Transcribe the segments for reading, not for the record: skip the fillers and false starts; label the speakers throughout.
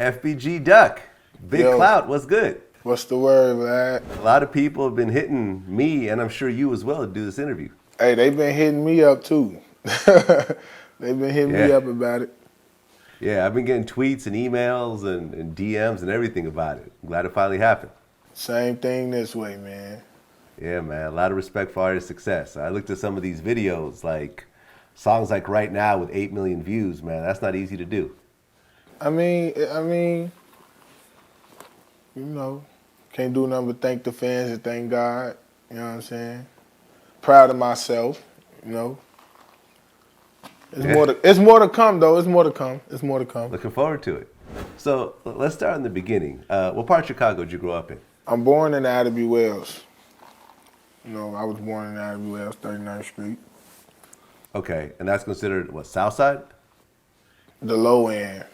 Speaker 1: FBG Duck, Big Clout, what's good?
Speaker 2: What's the word, lad?
Speaker 1: A lot of people have been hitting me, and I'm sure you as well, to do this interview.
Speaker 2: Hey, they've been hitting me up too. They've been hitting me up about it.
Speaker 1: Yeah, I've been getting tweets and emails and DMs and everything about it. I'm glad it finally happened.
Speaker 2: Same thing this way, man.
Speaker 1: Yeah, man, a lot of respect for artist success. I looked at some of these videos, like songs like Right Now with 8 million views, man. That's not easy to do.
Speaker 2: I mean, you know, can't do nothing but thank the fans and thank God. You know what I'm saying? Proud of myself, you know. It's more to come, though. It's more to come. It's more to come.
Speaker 1: Looking forward to it. So let's start in the beginning. What part of Chicago did you grow up in?
Speaker 2: I'm born in Abbey Wells. You know, I was born in Abbey Wells, 39th Street.
Speaker 1: Okay, and that's considered, what, South Side?
Speaker 2: The low end.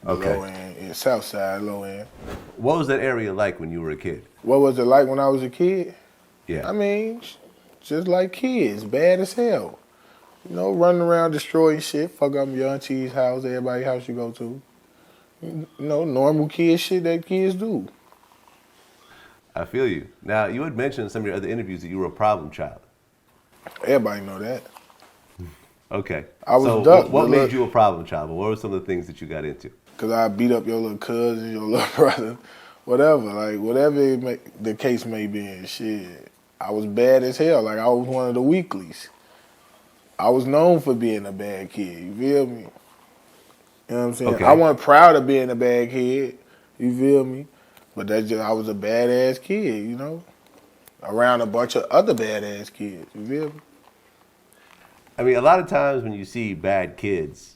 Speaker 1: Okay.
Speaker 2: Low end, yeah, South Side, low end.
Speaker 1: What was that area like when you were a kid?
Speaker 2: What was it like when I was a kid?
Speaker 1: Yeah.
Speaker 2: I mean, just like kids, bad as hell. You know, running around destroying shit, fuck up your auntie's house, everybody's house you go to. You know, normal kid shit that kids do.
Speaker 1: I feel you. Now, you had mentioned in some of your other interviews that you were a problem child.
Speaker 2: Everybody know that.
Speaker 1: Okay.
Speaker 2: I was
Speaker 1: so
Speaker 2: ducked.
Speaker 1: What made you a problem child? What were some of the things that you got into?
Speaker 2: Because I beat up your little cousin, your little brother, whatever. Like, whatever the case may be and shit. I was bad as hell. Like, I was one of the weeklies. I was known for being a bad kid. You feel me? You know what I'm saying?
Speaker 1: Okay.
Speaker 2: I wasn't proud of being a bad kid. You feel me? But that's just, I was a badass kid, you know? Around a bunch of other badass kids. You feel me?
Speaker 1: I mean, a lot of times when you see bad kids,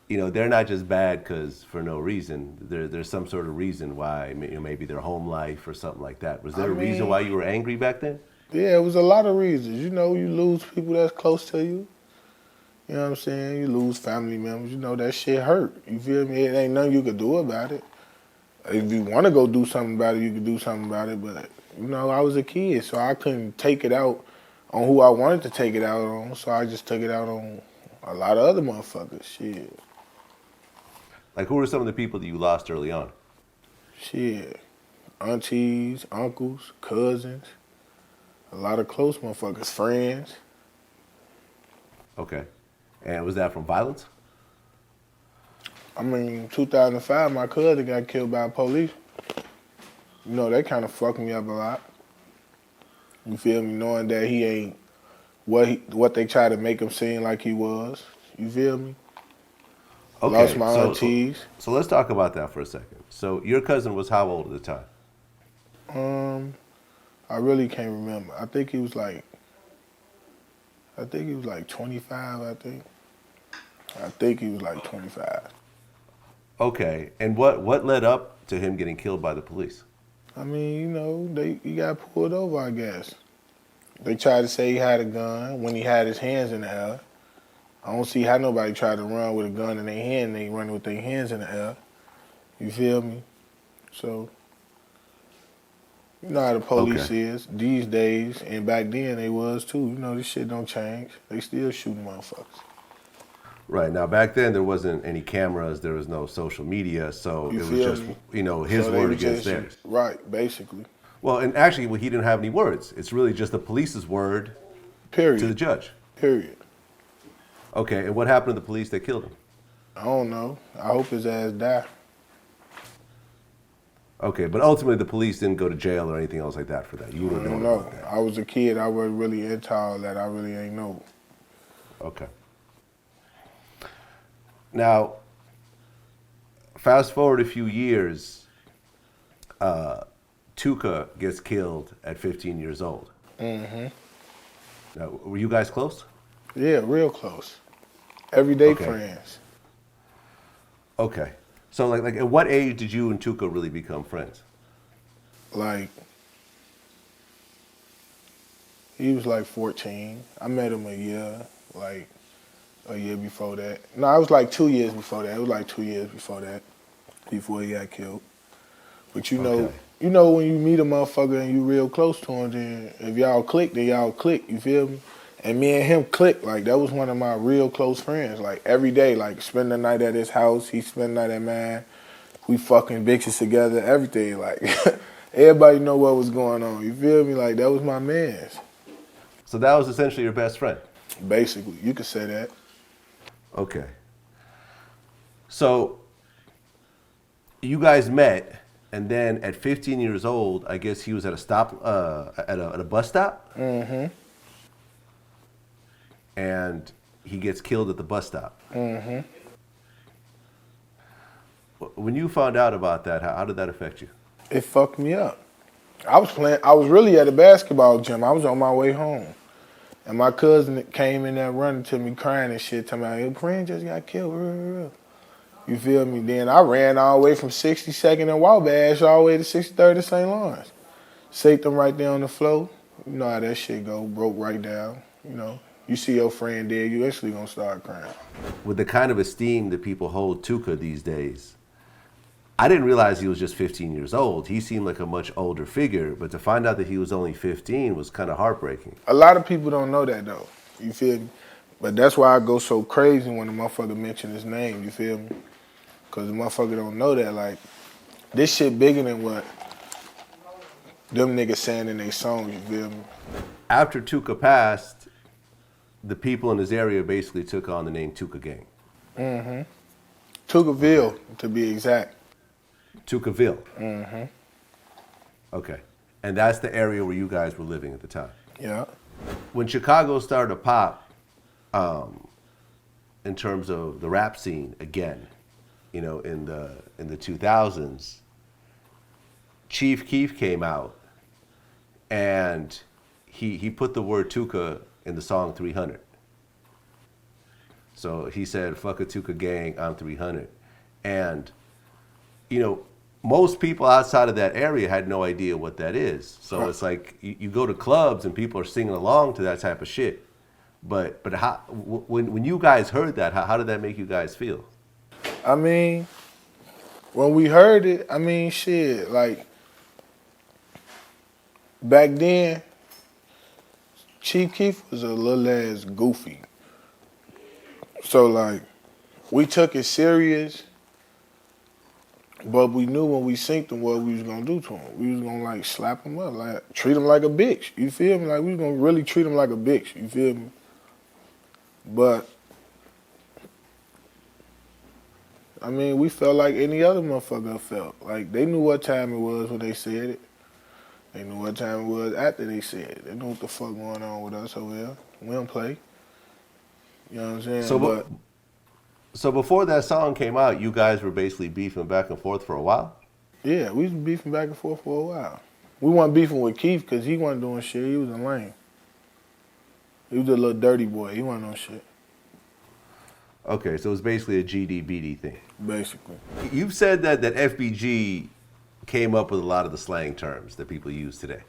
Speaker 1: you know, they're not just bad because for no reason. There's some sort of reason why, you know, maybe their home life or something like that. Was there a reason why you were angry back then?
Speaker 2: Yeah, it was a lot of reasons. You know, you lose people that's close to you. You know what I'm saying? You lose family members. You know, that shit hurt. You feel me? It ain't nothing you could do about it. If you want to go do something about it, you can do something about it. But, you know, I was a kid, so I couldn't take it out on who I wanted to take it out on. So I just took it out on a lot of other motherfuckers. Shit.
Speaker 1: Like, who were some of the people that you lost early on?
Speaker 2: Shit. Aunties, uncles, cousins. A lot of close motherfuckers. Friends.
Speaker 1: Okay. And was that from violence?
Speaker 2: I mean, 2005, my cousin got killed by police. You know, that kind of fucked me up a lot. You feel me? Knowing that he ain't what they try to make him seem like he was. You feel me?
Speaker 1: Okay.
Speaker 2: Lost my aunties.
Speaker 1: So let's talk about that for a second. So your cousin was how old at the time?
Speaker 2: I really can't remember. I think he was like 25, I think. I think he was like 25.
Speaker 1: Okay, and what led up to him getting killed by the police?
Speaker 2: I mean, you know, he got pulled over, I guess. They tried to say he had a gun when he had his hands in the air. I don't see how nobody tried to run with a gun in their hand and they run with their hands in the air. You feel me? So, you know how the police is these days, and back then they was too. You know, this shit don't change. They still shooting motherfuckers.
Speaker 1: Right. Now, back then, there wasn't any cameras. There was no social media. So it was just, you know, his word against theirs.
Speaker 2: Right, basically.
Speaker 1: Well, and actually, he didn't have any words. It's really just the police's word
Speaker 2: Period.
Speaker 1: to the judge.
Speaker 2: Period.
Speaker 1: Okay, and what happened to the police that killed him?
Speaker 2: I don't know. I hope his ass die.
Speaker 1: Okay, but ultimately, the police didn't go to jail or anything else like that for that. You would have known about that.
Speaker 2: I was a kid. I wasn't really into all that. I really ain't know.
Speaker 1: Okay. Now, fast forward a few years, Tuka gets killed at 15 years old.
Speaker 2: Mm-hmm.
Speaker 1: Now, were you guys close?
Speaker 2: Yeah, real close. Everyday friends.
Speaker 1: Okay. So, like, at what age did you and Tuka really become friends?
Speaker 2: Like, he was like 14. I met him a year before that. No, I was like 2 years before that. It was like 2 years before that, before he got killed. But you know when you meet a motherfucker and you real close to him, then if y'all click, then y'all click. You feel me? And me and him clicked. Like, that was one of my real close friends. Like, every day, like, spend the night at his house. He spend the night at mine. We fucking bitches together, everything. Like, everybody know what was going on. You feel me? Like, that was my man's.
Speaker 1: So that was essentially your best friend?
Speaker 2: Basically. You could say that.
Speaker 1: Okay. So you guys met, and then at 15 years old, I guess he was at a stop, at a bus stop?
Speaker 2: Mm-hmm.
Speaker 1: And he gets killed at the bus stop.
Speaker 2: Mm-hmm.
Speaker 1: When you found out about that, how did that affect you?
Speaker 2: It fucked me up. I was really at a basketball gym. I was on my way home. And my cousin came in there running to me crying and shit, telling me, your friend just got killed. You feel me? Then I ran all the way from 62nd and Wabash all the way to 63rd to St. Lawrence. Saved them right there on the floor. You know how that shit go, broke right down, you know. You see your friend dead, you actually gonna start crying.
Speaker 1: With the kind of esteem that people hold Tuka these days, I didn't realize he was just 15 years old. He seemed like a much older figure, but to find out that he was only 15 was kind of heartbreaking.
Speaker 2: A lot of people don't know that though, you feel me? But that's why I go so crazy when the motherfucker mention his name, you feel me? Cause the motherfucker don't know that, like, this shit bigger than what them niggas saying in their songs, you feel me?
Speaker 1: After Tuka passed, the people in his area basically took on the name Tuka Gang.
Speaker 2: Mm-hmm. Tookaville, to be exact.
Speaker 1: Tukaville.
Speaker 2: Mm-hmm.
Speaker 1: Okay. And that's the area where you guys were living at the time.
Speaker 2: Yeah.
Speaker 1: When Chicago started to pop, in terms of the rap scene again, you know, in the 2000s, Chief Keef came out and he put the word Tuka in the song 300. So he said, fuck a Tuka gang, I'm 300. And, you know, most people outside of that area had no idea what that is. So it's like you go to clubs and people are singing along to that type of shit. But how, when you guys heard that, how did that make you guys feel?
Speaker 2: I mean, when we heard it, I mean, shit, like, back then, Chief Keef was a little ass goofy. So, like, we took it serious, but we knew when we synced him what we was gonna do to him. We was gonna, like, slap him up, like, treat him like a bitch, you feel me? Like, we was gonna really treat him like a bitch, you feel me? But, I mean, we felt like any other motherfucker felt. Like, they knew what time it was when they said it. They knew what time it was after they said it. They knew what the fuck going on with us over here. We don't play. You know what I'm saying?
Speaker 1: So before that song came out, you guys were basically beefing back and forth for a while?
Speaker 2: Yeah, we was beefing back and forth for a while. We weren't beefing with Keith because he wasn't doing shit. He was a lame. He was a little dirty boy. He wasn't on shit.
Speaker 1: Okay, so it was basically a GD-BD thing.
Speaker 2: Basically.
Speaker 1: You've said that FBG came up with a lot of the slang terms that people use today.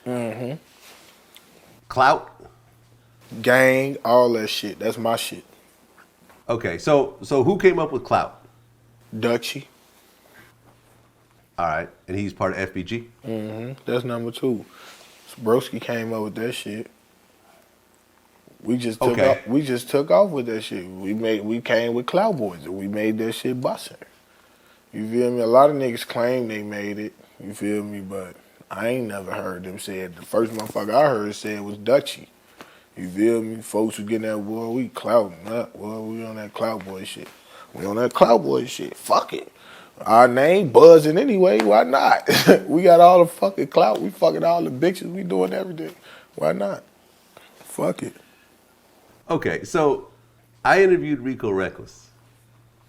Speaker 2: Mm-hmm.
Speaker 1: Clout?
Speaker 2: Gang, all that shit. That's my shit.
Speaker 1: Okay, so who came up with Clout?
Speaker 2: Dutchie.
Speaker 1: All right, and he's part of FBG?
Speaker 2: Mm-hmm. That's number 2. Broski came up with that shit. We just took off. We just took off with that shit. We came with Clout Boys and we made that shit bustin'. You feel me? A lot of niggas claim they made it. You feel me? But I ain't never heard them say it. The first motherfucker I heard say it was Dutchie. You feel me? Folks was getting that, boy, we clouting up. Boy, we on that Clout Boy shit. We on that Clout Boy shit. Fuck it. Our name buzzing anyway. Why not? We got all the fucking clout. We fucking all the bitches. We doing everything. Why not? Fuck it.
Speaker 1: Okay, so I interviewed Rico Reckless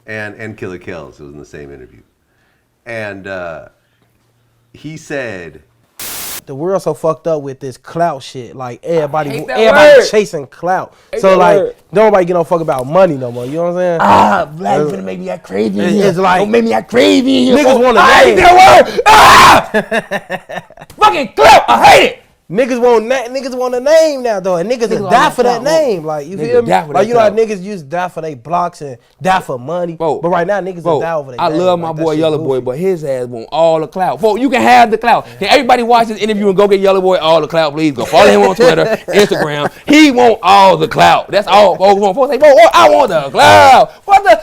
Speaker 1: and Killer Kells, who was in the same interview. And he said,
Speaker 3: the world so fucked up with this clout shit. Like everybody chasing clout. So like nobody get no fuck about money no more. You know what I'm saying?
Speaker 4: Black finna make me act crazy.
Speaker 3: It's like
Speaker 4: don't make me act crazy.
Speaker 3: Niggas want to
Speaker 4: I hate that word. Fucking clout. I hate it.
Speaker 3: Niggas want a name now though, and niggas will die for that name. Like you feel me? Like you know how niggas used to die for their blocks and die for money. Bro, but right now niggas will die over their name.
Speaker 4: I love my boy Yellow Boy, but his ass want all the clout. Bro, you can have the clout. Can everybody watch this interview and go get Yellow Boy all the clout, please? Go follow him on Twitter, Instagram. He want all the clout. That's all folks want. Folks say, bro, I want the clout.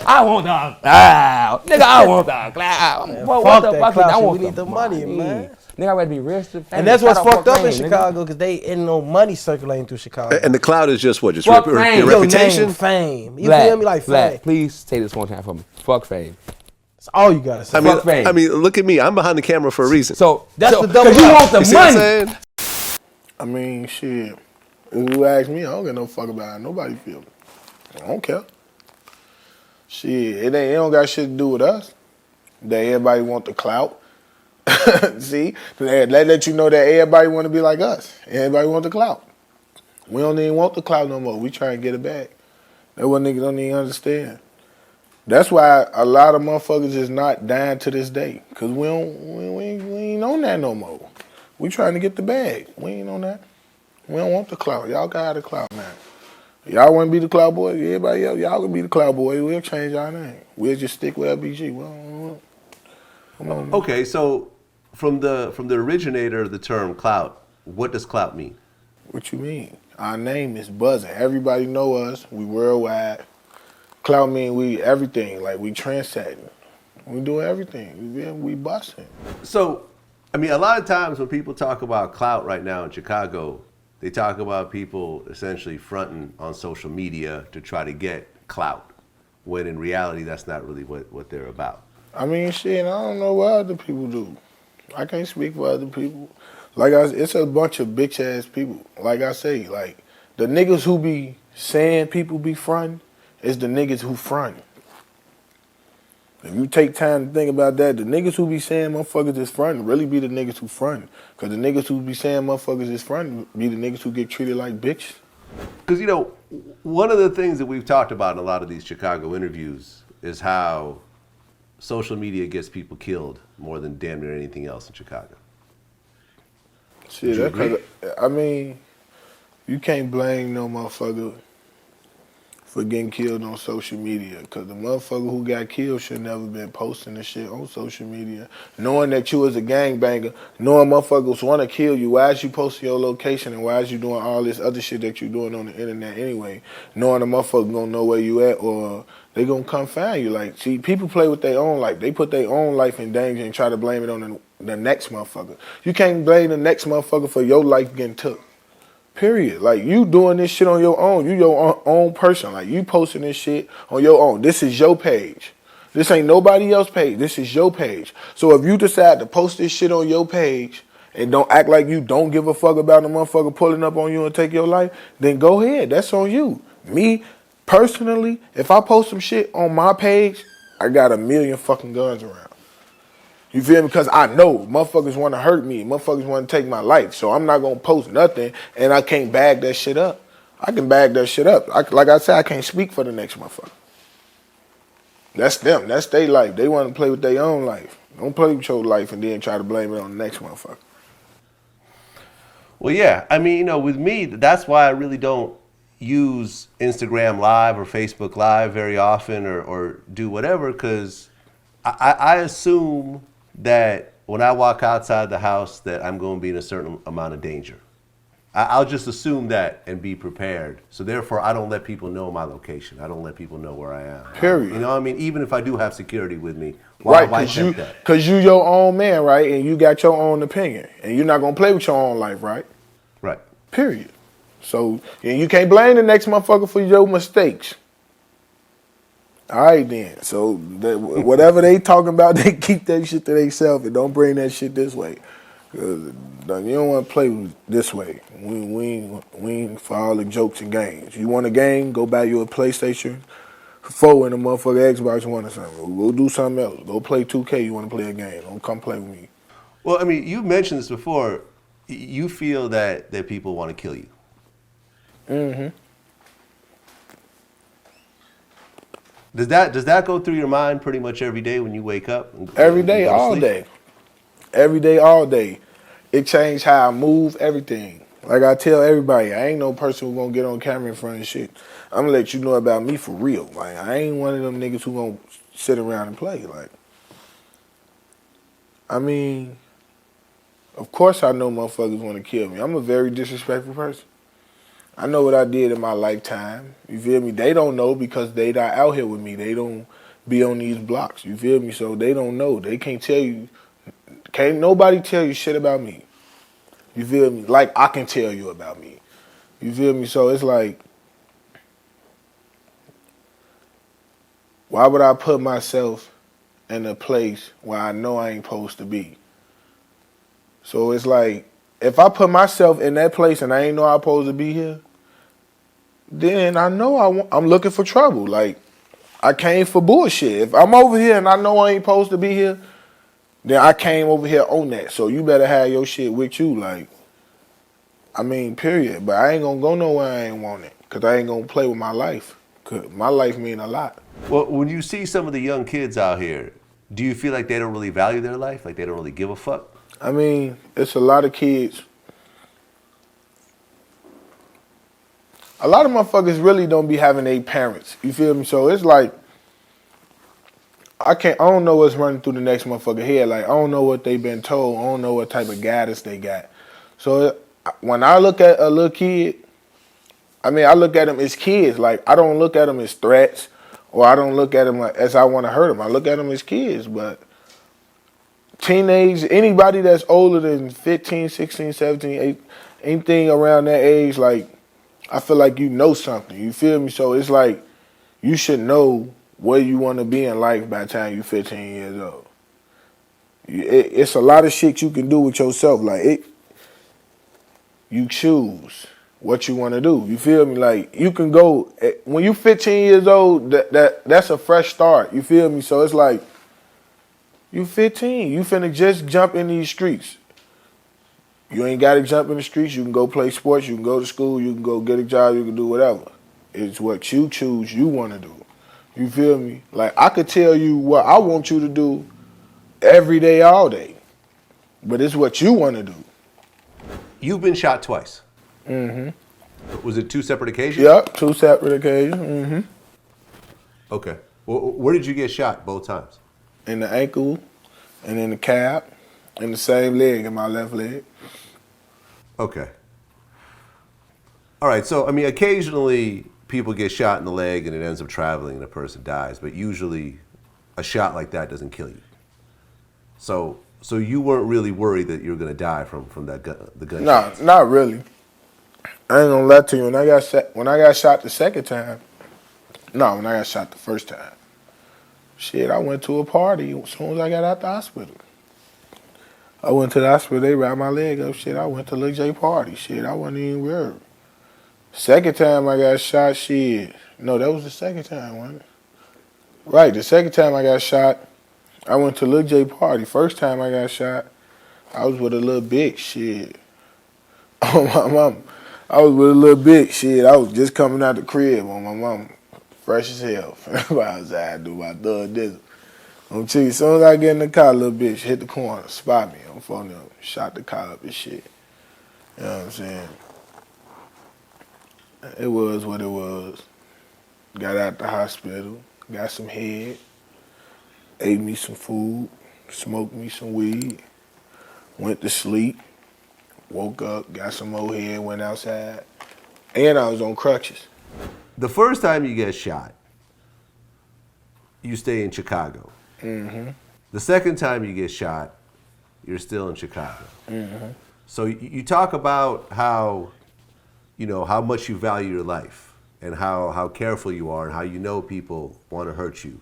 Speaker 4: I want the clout. Nigga, I want the clout.
Speaker 3: What the fuck? I want we need the money, man.
Speaker 4: Nigga, I rather be rich than famous.
Speaker 3: And that's what's fucked up in Chicago, because they ain't no money circulating through Chicago.
Speaker 1: And the cloud is just what? Just
Speaker 4: your
Speaker 1: reputation?
Speaker 3: Name, fame. You feel me? Like fame.
Speaker 4: Please say this one time for me. Fuck fame.
Speaker 3: That's all you gotta say.
Speaker 1: I mean, look at me. I'm behind the camera for a reason.
Speaker 3: So that's the double.
Speaker 4: Because you want the money.
Speaker 2: I mean, shit. If you ask me, I don't get no fuck about how nobody feel. I don't care. Shit, it don't got shit to do with us. That everybody want the clout. See, they let you know that everybody want to be like us. Everybody want the clout. We don't even want the clout no more. We try and get it back. That's what niggas don't even understand. That's why a lot of motherfuckers is not dying to this day, cause we ain't on that no more. We trying to get the bag. We ain't on that. We don't want the clout. Y'all got the clout, man. Y'all want to be the clout boy? Everybody else, y'all can be the clout boy. We'll change our name. We'll just stick with FBG.
Speaker 1: Okay, so from the originator of the term clout, what does clout mean?
Speaker 2: What you mean? Our name is buzzing. Everybody know us. We worldwide. Clout mean we everything. Like we trendsetting. We do everything. We busting.
Speaker 1: So, I mean, a lot of times when people talk about clout right now in Chicago, they talk about people essentially fronting on social media to try to get clout, when in reality that's not really what they're about.
Speaker 2: I mean, shit, I don't know what other people do. I can't speak for other people. It's a bunch of bitch ass people. Like I say, like the niggas who be saying people be fronting is the niggas who front. If you take time to think about that, the niggas who be saying motherfuckers is fronting really be the niggas who front. Cause the niggas who be saying motherfuckers is fronting be the niggas who get treated like bitches.
Speaker 1: Cause you know, one of the things that we've talked about in a lot of these Chicago interviews is how social media gets people killed more than damn near anything else in Chicago.
Speaker 2: Shit, I mean, you can't blame no motherfucker for getting killed on social media, because the motherfucker who got killed should never been posting the shit on social media. Knowing that you was a gangbanger, knowing motherfuckers want to kill you, why is you posting your location and why is you doing all this other shit that you doing on the internet anyway? Knowing the motherfucker gonna know where you at or they gonna come find you. Like, see, people play with their own life. They put their own life in danger and try to blame it on the next motherfucker. You can't blame the next motherfucker for your life getting took. Period. Like, you doing this shit on your own. You your own person. Like, you posting this shit on your own. This is your page. This ain't nobody else's page. This is your page. So if you decide to post this shit on your page and don't act like you don't give a fuck about the motherfucker pulling up on you and take your life, then go ahead. That's on you. Me, personally, if I post some shit on my page, I got 1,000,000 fucking guns around. You feel me? Because I know motherfuckers want to hurt me. Motherfuckers want to take my life. So I'm not going to post nothing and I can't bag that shit up. I can bag that shit up. Like I said, I can't speak for the next motherfucker. That's them. That's their life. They want to play with their own life. Don't play with your life and then try to blame it on the next motherfucker.
Speaker 1: Well, yeah. I mean, you know, with me, that's why I really don't use Instagram Live or Facebook Live very often or do whatever, because I assume that when I walk outside the house that I'm going to be in a certain amount of danger. I'll just assume that and be prepared. So therefore, I don't let people know my location. I don't let people know where I am.
Speaker 2: Period.
Speaker 1: You know what I mean? Even if I do have security with me, why tempt that?
Speaker 2: Because you your own man, right? And you got your own opinion. And you're not going to play with your own life, right?
Speaker 1: Right.
Speaker 2: Period. So, and you can't blame the next motherfucker for your mistakes. All right, then. So, whatever they talking about, they keep that shit to themselves and don't bring that shit this way. You don't want to play this way. We ain't for all the jokes and games. You want a game, go buy you a PlayStation 4 and a motherfucker Xbox One or something. Go do something else. Go play 2K. You want to play a game. Don't come play with me.
Speaker 1: Well, I mean, you mentioned this before. You feel that people want to kill you.
Speaker 2: Mm-hmm.
Speaker 1: Does that go through your mind pretty much every day when you wake up?
Speaker 2: Every day, all day. Every day, all day. it changed how I move, everything. Like I tell everybody, I ain't no person who gonna get on camera in front of shit. I'm gonna let you know about me for real. Like I ain't one of them niggas who gonna sit around and play. Like, I mean, of course I know motherfuckers want to kill me. I'm a very disrespectful person. I know what I did in my lifetime. You feel me? They don't know because they not out here with me. They don't be on these blocks. You feel me? So they don't know. They can't tell you. Can't nobody tell you shit about me. You feel me? Like I can tell you about me. You feel me? So it's like, why would I put myself in a place where I know I ain't supposed to be? So it's like, if I put myself in that place and I ain't know I'm supposed to be here, then I know I'm looking for trouble. Like, I came for bullshit. If I'm over here and I know I ain't supposed to be here, then I came over here on that. So you better have your shit with you. Like, I mean, period. But I ain't gonna go nowhere I ain't want it. Because I ain't gonna play with my life. Because my life mean a lot.
Speaker 1: Well, when you see some of the young kids out here, do you feel like they don't really value their life? Like they don't really give a fuck?
Speaker 2: I mean, it's a lot of kids. A lot of motherfuckers really don't be having their parents. You feel me? So it's like, I don't know what's running through the next motherfucker head. Like, I don't know what they been told. I don't know what type of guidance they got. So when I look at a little kid, I mean, I look at them as kids. Like, I don't look at them as threats, or I don't look at them as I want to hurt them. I look at them as kids. But teenage, anybody that's older than 15, 16, 17, 18, anything around that age, like, I feel like you know something. You feel me? So it's like, you should know where you want to be in life by the time you're 15 years old. It's a lot of shit you can do with yourself. Like, you choose what you want to do. You feel me? Like, you can go, when you 15 years old, that's a fresh start. You feel me? So it's like, you 15. You finna just jump in these streets. You ain't got to jump in the streets. You can go play sports. You can go to school. You can go get a job. You can do whatever. It's what you choose you want to do. You feel me? Like, I could tell you what I want you to do every day, all day. But it's what you want to do.
Speaker 1: You've been shot twice.
Speaker 2: Mm-hmm.
Speaker 1: Was it 2 separate occasions?
Speaker 2: Yep, 2 separate occasions. Mm-hmm.
Speaker 1: Okay. Well, where did you get shot both times?
Speaker 2: In the ankle and in the calf, in the same leg, in my left leg.
Speaker 1: Okay. All right. So, I mean, occasionally people get shot in the leg and it ends up traveling and a person dies, but usually a shot like that doesn't kill you. So you weren't really worried that you were going to die from that the gunshot?
Speaker 2: No, not really. I ain't gonna lie to you. When I got shot the second time, when I got shot the first time, shit, I went to a party as soon as I got out the hospital. I went to the hospital, they wrapped my leg up, shit, I went to Lil Jay party, shit, I wasn't even worried. Second time I got shot, shit, no, that was the second time, wasn't it? Right, the second time I got shot, I went to Lil Jay party. First time I got shot, I was with a little bitch, shit. Oh, my mom. I was with a little bitch, shit, I was just coming out the crib on my mama. Fresh as hell. I was out do my thug dizzle. I'm telling you, as soon as I get in the car, little bitch hit the corner, spot me on phone up, shot the car up and shit. You know what I'm saying? It was what it was. Got out the hospital, got some head, ate me some food, smoked me some weed, went to sleep, woke up, got some more head, went outside, and I was on crutches.
Speaker 1: The first time you get shot, you stay in Chicago.
Speaker 2: Mm-hmm.
Speaker 1: The second time you get shot, you're still in Chicago.
Speaker 2: Mm-hmm.
Speaker 1: So you talk about how, how much you value your life and how careful you are and how you know people want to hurt you,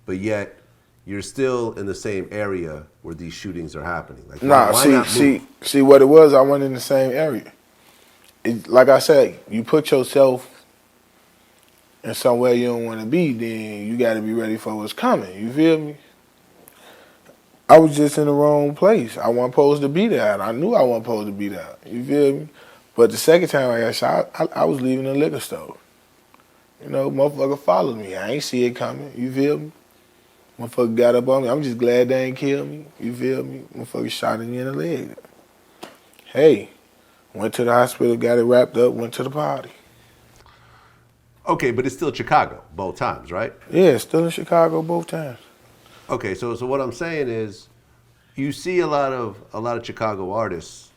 Speaker 1: but yet you're still in the same area where these shootings are happening. Like,
Speaker 2: see what it was, I went in the same area. Like I said, you put yourself in somewhere you don't want to be, then you got to be ready for what's coming. You feel me? I was just in the wrong place. I wasn't supposed to be there, and I knew I wasn't supposed to be there. You feel me? But the second time I got shot, I was leaving the liquor store. Motherfucker followed me. I ain't see it coming. You feel me? Motherfucker got up on me. I'm just glad they ain't killed me. You feel me? Motherfucker shot me in the leg. hey, went to the hospital, got it wrapped up, went to the party.
Speaker 1: Okay, but it's still Chicago both times, right?
Speaker 2: Yeah, still in Chicago both times.
Speaker 1: Okay, so what I'm saying is, you see a lot of Chicago artists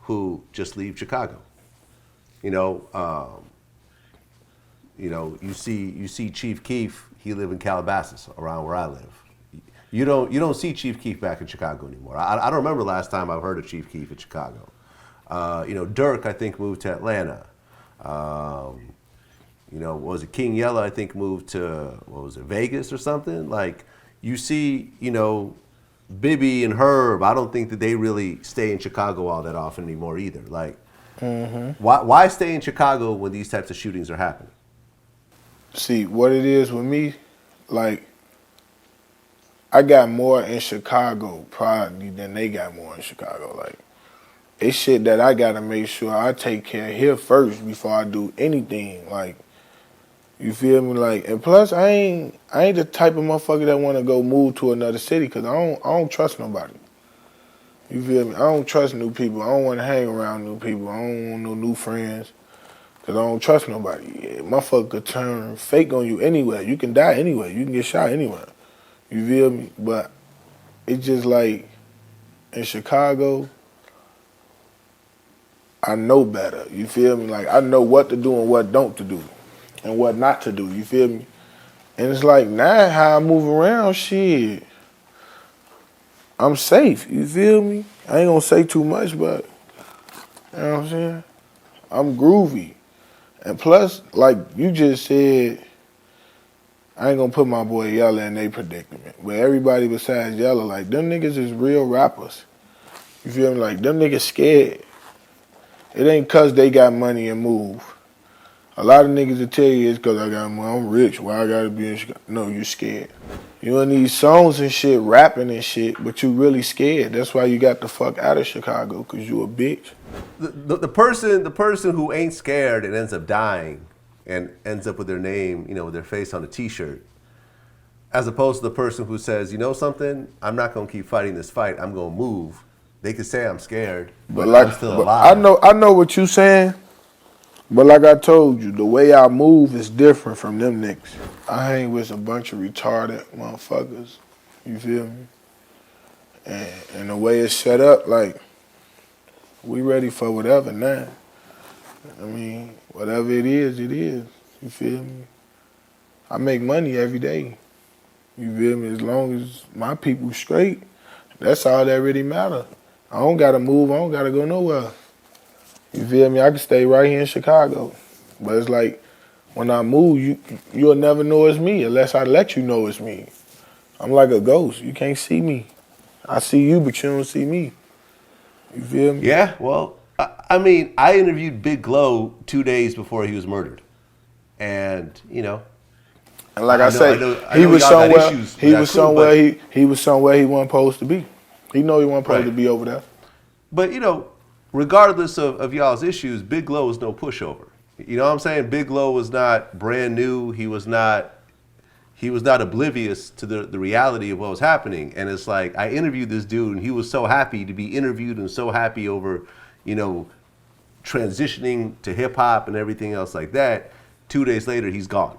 Speaker 1: who just leave Chicago. You see Chief Keef. He live in Calabasas, around where I live. You don't see Chief Keef back in Chicago anymore. I don't remember last time I've heard of Chief Keef in Chicago. Dirk, I think, moved to Atlanta. What was it, King Yella, I think, moved to, Vegas or something? Like, you see, Bibby and Herb, I don't think that they really stay in Chicago all that often anymore either. Like, why stay in Chicago when these types of shootings are happening?
Speaker 2: See, what it is with me, like, I got more in Chicago probably than they got more in Chicago. Like, it's shit that I gotta make sure I take care of here first before I do anything. Like, you feel me? Like, and plus, I ain't the type of motherfucker that want to go move to another city because I don't trust nobody. You feel me? I don't trust new people. I don't want to hang around new people. I don't want no new friends because I don't trust nobody. Yeah, motherfucker could turn fake on you anywhere. You can die anywhere. You can get shot anywhere. You feel me? But it's just like in Chicago, I know better. You feel me? Like, I know what to do and what don't to do. And what not to do, you feel me? And it's like, now how I move around, shit, I'm safe, you feel me? I ain't gonna say too much, but, you know what I'm saying? I'm groovy. And plus, like you just said, I ain't gonna put my boy Yella in their predicament. But everybody besides Yella, like, them niggas is real rappers. You feel me? Like, them niggas scared. It ain't cause they got money and move. A lot of niggas will tell you it's because I got money. I'm rich. Why I gotta be in Chicago? No, you scared. You in these songs and shit, rapping and shit, but you really scared. That's why you got the fuck out of Chicago, because you a bitch.
Speaker 1: The person who ain't scared and ends up dying and ends up with their name, with their face on a T-shirt, as opposed to the person who says, you know something, I'm not gonna keep fighting this fight. I'm gonna move. They could say I'm scared, but I'm still alive.
Speaker 2: I know what you saying. But like I told you, the way I move is different from them niggas. I hang with a bunch of retarded motherfuckers. You feel me? And the way it's set up, like, we ready for whatever now. I mean, whatever it is, it is. You feel me? I make money every day. You feel me? As long as my people straight, that's all that really matter. I don't gotta move, I don't gotta go nowhere. You feel me? I can stay right here in Chicago. But it's like, when I move, you'll never know it's me unless I let you know it's me. I'm like a ghost. You can't see me. I see you, but you don't see me. You feel me?
Speaker 1: Yeah, well, I mean, I interviewed Big Glow 2 days before he was murdered. And,
Speaker 2: And like I say, he was somewhere he was somewhere he wasn't supposed to be. He know he wasn't supposed to be over there.
Speaker 1: But, regardless of y'all's issues, Big Glow was no pushover. You know what I'm saying? Big Glow was not brand new. He was not oblivious to the reality of what was happening. And it's like, I interviewed this dude, and he was so happy to be interviewed and so happy over, transitioning to hip hop and everything else like that. 2 days later, he's gone.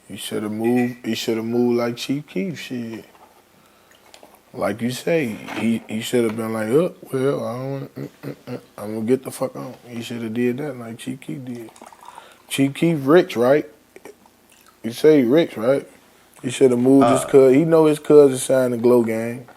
Speaker 2: He should have moved. He should have moved like Chief Keef shit. Like you say, he should have been like, oh, well, I don't want. I'm gonna get the fuck on. He should have did that like Chief Keef did. Chief Keef rich, right? You say he rich, right? He should have moved his cuz. He know his cousin signed the Glow Gang,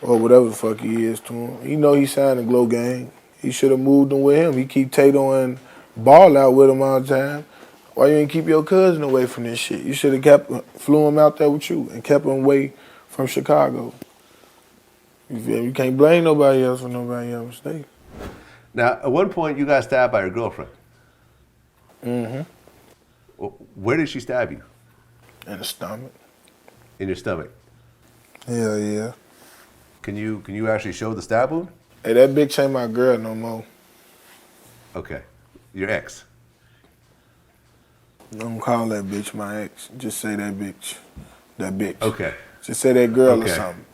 Speaker 2: or whatever the fuck he is to him. He know he signed the Glow Gang. He should have moved him with him. He keep Tato and Ball out with him all the time. Why you ain't keep your cousin away from this shit? You should have flew him out there with you and kept him away from Chicago. You feel me? You can't blame nobody else for nobody else's mistake.
Speaker 1: Now, at one point, you got stabbed by your girlfriend.
Speaker 2: Mm-hmm.
Speaker 1: Where did she stab you?
Speaker 2: In the stomach.
Speaker 1: In your stomach?
Speaker 2: Hell yeah.
Speaker 1: Can you actually show the stab wound?
Speaker 2: Hey, that bitch ain't my girl no more.
Speaker 1: Okay. Your ex?
Speaker 2: Don't call that bitch my ex. Just say that bitch. That bitch.
Speaker 1: Okay.
Speaker 2: Just say that girl or something.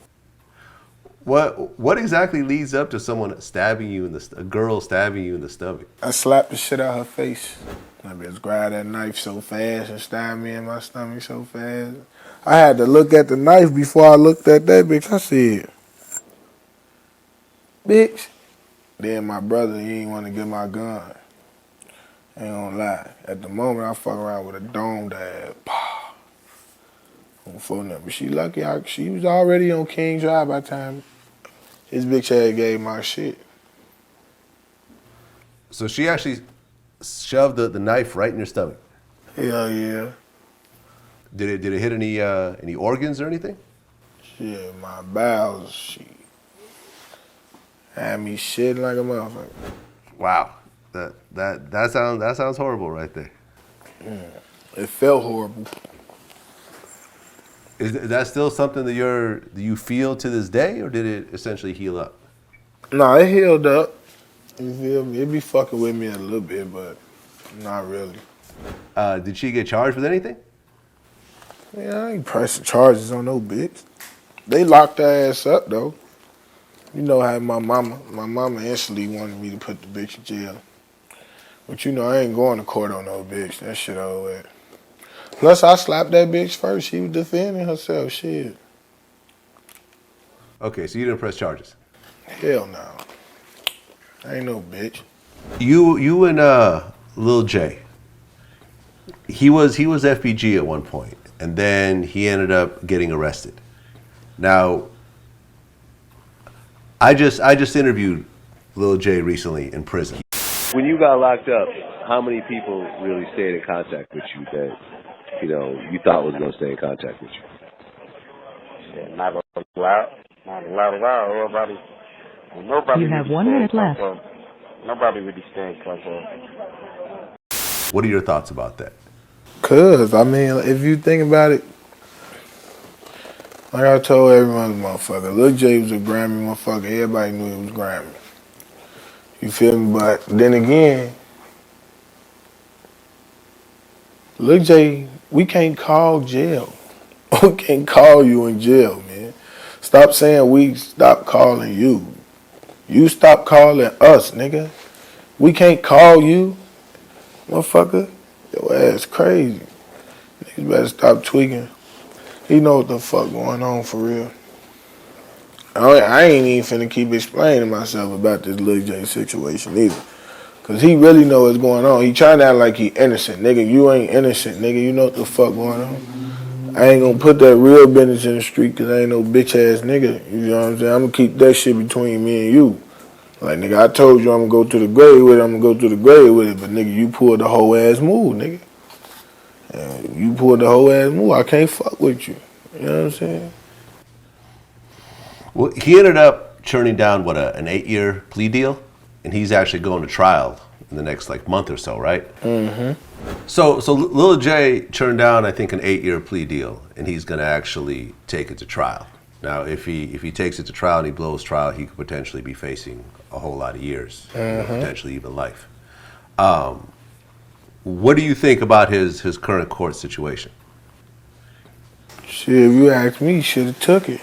Speaker 1: What exactly leads up to someone stabbing you in a girl stabbing you in the stomach?
Speaker 2: I slapped the shit out her face. I just grabbed that knife so fast and stabbed me in my stomach so fast. I had to look at the knife before I looked at that bitch. I said, bitch. Then my brother, he didn't want to get my gun. Ain't gonna lie. At the moment, I fuck around with a dome dad. On phone number. She lucky. She was already on King Drive by the time his bitch ass gave my shit.
Speaker 1: So she actually shoved the knife right in your stomach.
Speaker 2: Hell yeah.
Speaker 1: Did it hit any organs or anything?
Speaker 2: Shit, my bowels, she had me shitting like a motherfucker.
Speaker 1: Wow, that sounds horrible right there.
Speaker 2: It felt horrible.
Speaker 1: Is that still something that do you feel to this day, or did it essentially heal up?
Speaker 2: Nah, it healed up. You feel me? It be fucking with me a little bit, but not really.
Speaker 1: Did she get charged with anything?
Speaker 2: Yeah, I ain't pressing charges on no bitch. They locked her ass up though. You know how my mama instantly wanted me to put the bitch in jail. But you know I ain't going to court on no bitch. That shit over with. Plus I slapped that bitch first. She was defending herself. Shit.
Speaker 1: Okay, so you didn't press charges.
Speaker 2: Hell no. I ain't no bitch.
Speaker 1: You and Lil Jay. He was FBG at one point, and then he ended up getting arrested. Now, I just interviewed Lil Jay recently in prison. When you got locked up, how many people really stayed in contact with you that you thought was going to stay in contact with you?
Speaker 5: Yeah, not a lot. Everybody. Nobody.
Speaker 6: You have 1 minute left.
Speaker 5: Nobody really staying in contact.
Speaker 1: What are your thoughts about that?
Speaker 2: Cause I mean, if you think about it, like I told every motherfucker, Lil Jay was a Grammy motherfucker. Everybody knew he was Grammy. You feel me? But then again, Lil Jay, we can't call jail. We can't call you in jail, man. Stop saying we stop calling you. You stop calling us, nigga. We can't call you, motherfucker. Your ass crazy. Niggas better stop tweaking. He know what the fuck going on for real. I ain't even finna keep explaining myself about this Lil J situation either. Cause he really know what's going on. He trying to act like he innocent. Nigga, you ain't innocent, nigga. You know what the fuck going on. I ain't gonna put that real business in the street cause I ain't no bitch ass nigga. You know what I'm saying? I'm gonna keep that shit between me and you. Like, nigga, I told you I'm gonna go to the grave with it, I'm gonna go to the grave with it. But, nigga, you pulled the whole ass move, nigga. And you pulled the whole ass move. I can't fuck with you. You know what I'm saying?
Speaker 1: Well, he ended up turning down, an 8-year plea deal? And he's actually going to trial in the next, month or so, right?
Speaker 2: Mm-hmm.
Speaker 1: So Lil Jay turned down, I think, an 8-year plea deal, and he's going to actually take it to trial. Now, if he takes it to trial and he blows trial, he could potentially be facing a whole lot of years, potentially even life. What do you think about his current court situation?
Speaker 2: Shit, if you ask me, he should have took it.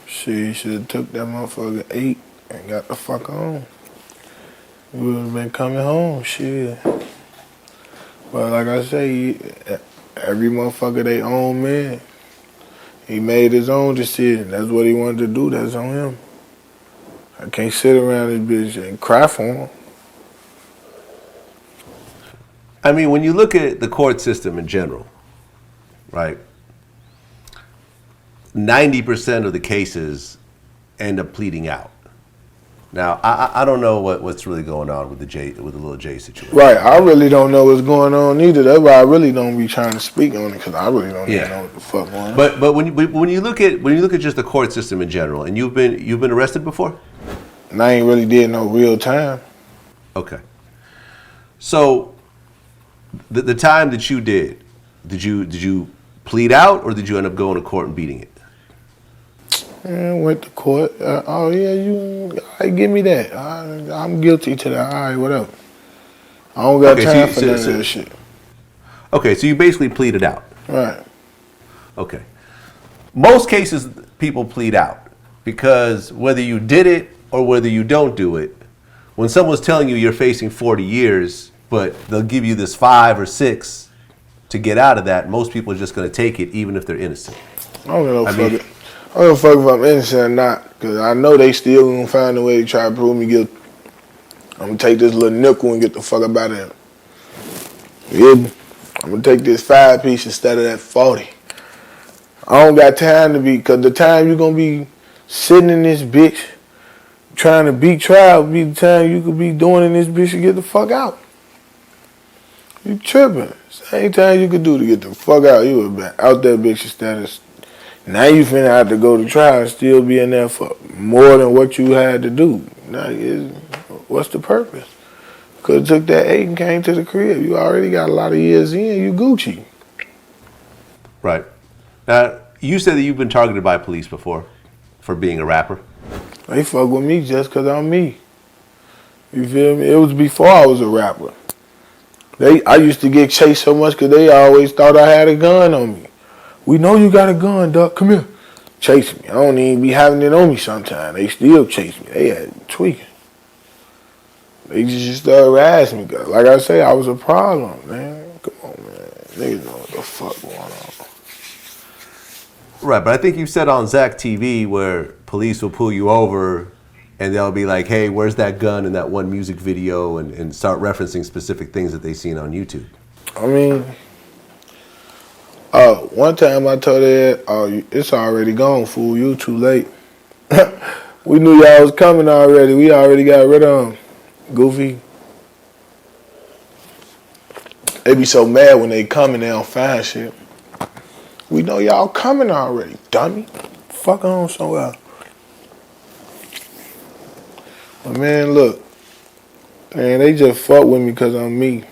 Speaker 2: Shit, he should have took that motherfucker 8 and got the fuck on. We would have been coming home, shit. But like I say, every motherfucker they own man. He made his own decision. That's what he wanted to do. That's on him. I can't sit around this bitch and cry for him.
Speaker 1: I mean, when you look at the court system in general, right, 90% of the cases end up pleading out. Now, I don't know what's really going on with the Lil Jay situation.
Speaker 2: Right, I really don't know what's going on either. That's why I really don't be trying to speak on it because I really don't even know what the fuck going on.
Speaker 1: But when you look at just the court system in general, and you've been arrested before?
Speaker 2: And I ain't really did no real time.
Speaker 1: Okay. So the time that you did you plead out or did you end up going to court and beating it?
Speaker 2: Went to court. Oh yeah, give me that. I'm guilty to that. All right, whatever. I don't got time for none of that shit.
Speaker 1: Okay, so you basically pleaded out.
Speaker 2: Right.
Speaker 1: Okay. Most cases, people plead out. because whether you did it or whether you don't do it, when someone's telling you you're facing 40 years, but they'll give you this 5 or 6 to get out of that, most people are just going to take it even if they're innocent.
Speaker 2: I don't give a fuck if I'm innocent or not, because I know they still going to find a way to try to prove me guilty. I'm going to take this little nickel and get the fuck up out of here. You hear me? I'm going to take this 5 piece instead of that 40. I don't got time to be, because the time you're going to be sitting in this bitch trying to beat trial be the time you could be doing in this bitch to get the fuck out. You tripping. Same time you could do to get the fuck out. You would be out that bitch instead of, now you finna have to go to trial and still be in there for more than what you had to do. Now, what's the purpose? Could have took that 8 and came to the crib. You already got a lot of years in. You Gucci.
Speaker 1: Right. Now, you said that you've been targeted by police before for being a rapper.
Speaker 2: They fuck with me just because I'm me. You feel me? It was before I was a rapper. I used to get chased so much because they always thought I had a gun on me. We know you got a gun, Duck. Come here. Chase me. I don't even be having it on me sometimes. They still chase me. They had tweaking. They just started harassing me. Like I say, I was a problem, man. Come on, man. Niggas know what the fuck going on.
Speaker 1: Right, but I think you said on Zach TV where police will pull you over and they'll be like, hey, where's that gun in that one music video, and start referencing specific things that they seen on YouTube.
Speaker 2: I mean, one time I told her, it's already gone, fool. You too late. We knew y'all was coming already. We already got rid of them. Goofy. They be so mad when they come and they don't find shit. We know y'all coming already, dummy. Fuck on somewhere. But man, look. Man, they just fuck with me because I'm me.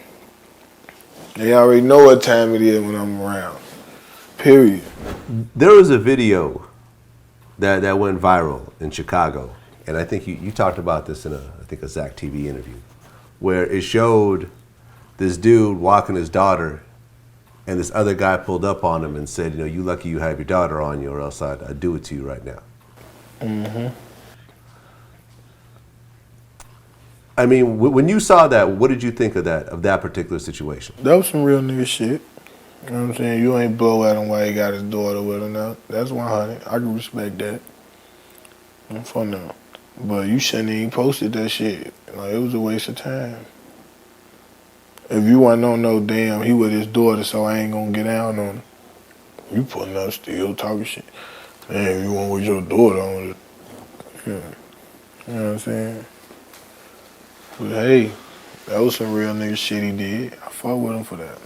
Speaker 2: They already know what time it is when I'm around. Period.
Speaker 1: There was a video that went viral in Chicago, and I think you talked about this in a Zach TV interview, where it showed this dude walking his daughter, and this other guy pulled up on him and said, you lucky you have your daughter on you, or else I'd do it to you right now.
Speaker 2: Mm-hmm.
Speaker 1: I mean, when you saw that, what did you think of that particular situation?
Speaker 2: That was some real nigga shit. You know what I'm saying? You ain't blow at him while he got his daughter with him now. That's 100. I can respect that. For now. But you shouldn't even posted that shit. Like, it was a waste of time. If you wasn't on no damn, he with his daughter, so I ain't gonna get down on him. You putting up still talking shit. Damn, you want with your daughter on it. Yeah. You know what I'm saying? But hey, that was some real nigga shit he did. I fuck with him for that.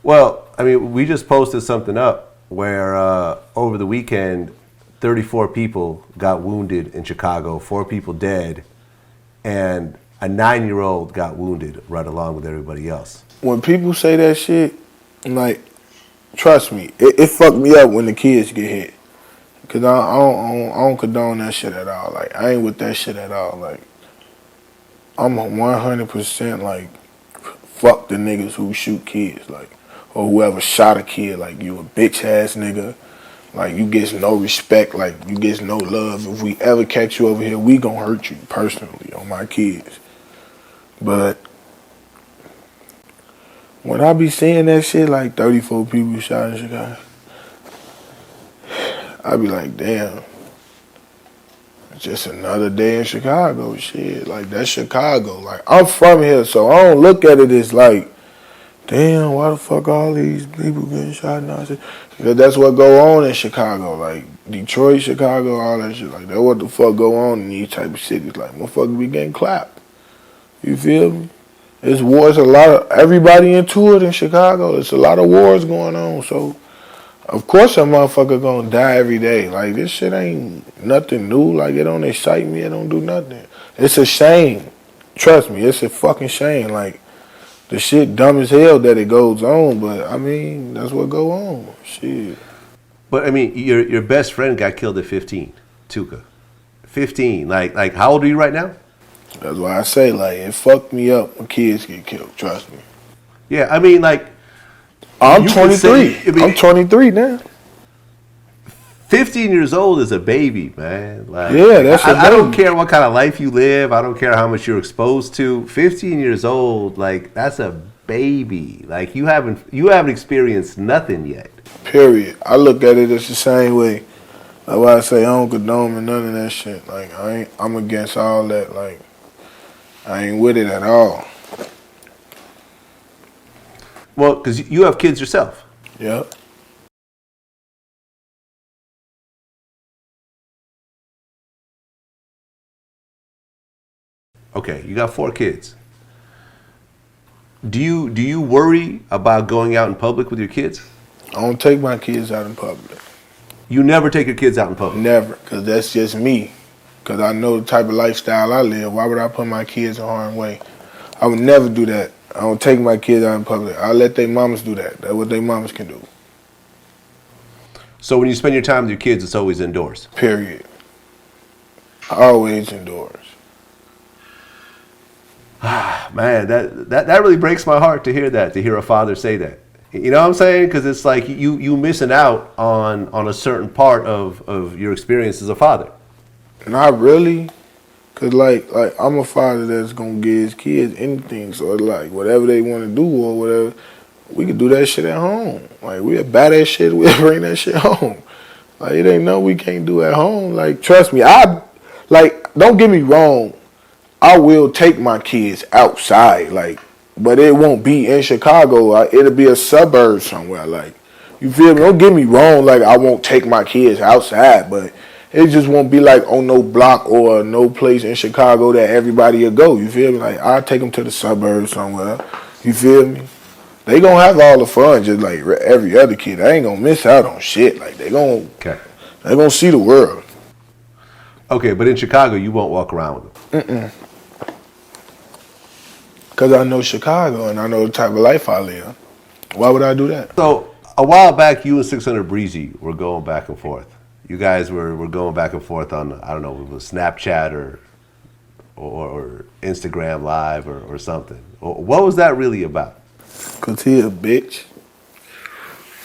Speaker 1: Well, I mean, we just posted something up where over the weekend, 34 people got wounded in Chicago, 4 people dead, and a 9-year-old got wounded right along with everybody else.
Speaker 2: When people say that shit, like, trust me, it fucked me up when the kids get hit. Because I don't condone that shit at all. Like, I ain't with that shit at all. Like, I'm 100% like, fuck the niggas who shoot kids. Like, or whoever shot a kid. Like, you a bitch ass nigga. Like, you get no respect. Like, you get no love. If we ever catch you over here, we gonna hurt you personally on my kids. But when I be seeing that shit, like 34 people shot in Chicago, I be like, damn, it's just another day in Chicago. Shit, like, that's Chicago. Like, I'm from here, so I don't look at it as like, damn, why the fuck all these people getting shot and all that shit? Because that's what go on in Chicago. Like, Detroit, Chicago, all that shit. Like, that's what the fuck go on in these type of cities. Like, motherfuckers be getting clapped. You feel me? It's wars, a lot of, everybody into it in Chicago. There's a lot of wars going on. So, of course a motherfucker gonna die every day. Like, this shit ain't nothing new. Like, it don't excite me. It don't do nothing. It's a shame. Trust me, it's a fucking shame. Like, the shit dumb as hell that it goes on, but I mean, that's what go on. Shit.
Speaker 1: But I mean, your best friend got killed at 15, Tuka. 15. Like how old are you right now?
Speaker 2: That's why I say, like, it fucked me up when kids get killed. Trust me.
Speaker 1: Yeah, I mean, like,
Speaker 2: I'm 23. I'm 23 now.
Speaker 1: 15 years old is a baby, man. Like,
Speaker 2: Yeah, that's a
Speaker 1: I don't
Speaker 2: baby.
Speaker 1: care what kind of life you live. I don't care how much you're exposed to. 15 years old, like that's a baby. Like you haven't experienced nothing yet.
Speaker 2: Period. I look at it as the same way. Like why I say I don't condone none of that shit. Like I'm against all that. Like I ain't with it at all.
Speaker 1: Well, because you have kids yourself.
Speaker 2: Yep.
Speaker 1: Okay, you got 4 kids. Do you worry about going out in public with your kids?
Speaker 2: I don't take my kids out in public.
Speaker 1: You never take your kids out in public.
Speaker 2: Never, because that's just me. Because I know the type of lifestyle I live. Why would I put my kids in harm's way? I would never do that. I don't take my kids out in public. I let their mamas do that. That's what their mamas can do.
Speaker 1: So when you spend your time with your kids, it's always indoors.
Speaker 2: Period. Always indoors.
Speaker 1: Man, that really breaks my heart to hear that, to hear a father say that. You know what I'm saying? Because it's like you missing out on a certain part of your experience as a father.
Speaker 2: Not really. Cause like I'm a father that's gonna give his kids anything. So like whatever they want to do or whatever, we can do that shit at home. Like we'll buy that shit, we'll bring that shit home. Like it ain't nothing we can't do at home. Like trust me, don't get me wrong. I will take my kids outside, like, but it won't be in Chicago. It'll be a suburb somewhere, like, you feel me? Don't get me wrong, like, I won't take my kids outside, but it just won't be like on no block or no place in Chicago that everybody will go. You feel me? Like, I'll take them to the suburbs somewhere. You feel me? They gonna have all the fun just like every other kid. I ain't gonna miss out on shit. Like, they gonna see the world.
Speaker 1: Okay, but in Chicago, you won't walk around with them.
Speaker 2: Because I know Chicago and I know the type of life I live. Why would I do that?
Speaker 1: So a while back, you and 600 Breezy were going back and forth. You guys were going back and forth on, I don't know, it was Snapchat or Instagram Live or something. What was that really about?
Speaker 2: Because he a bitch.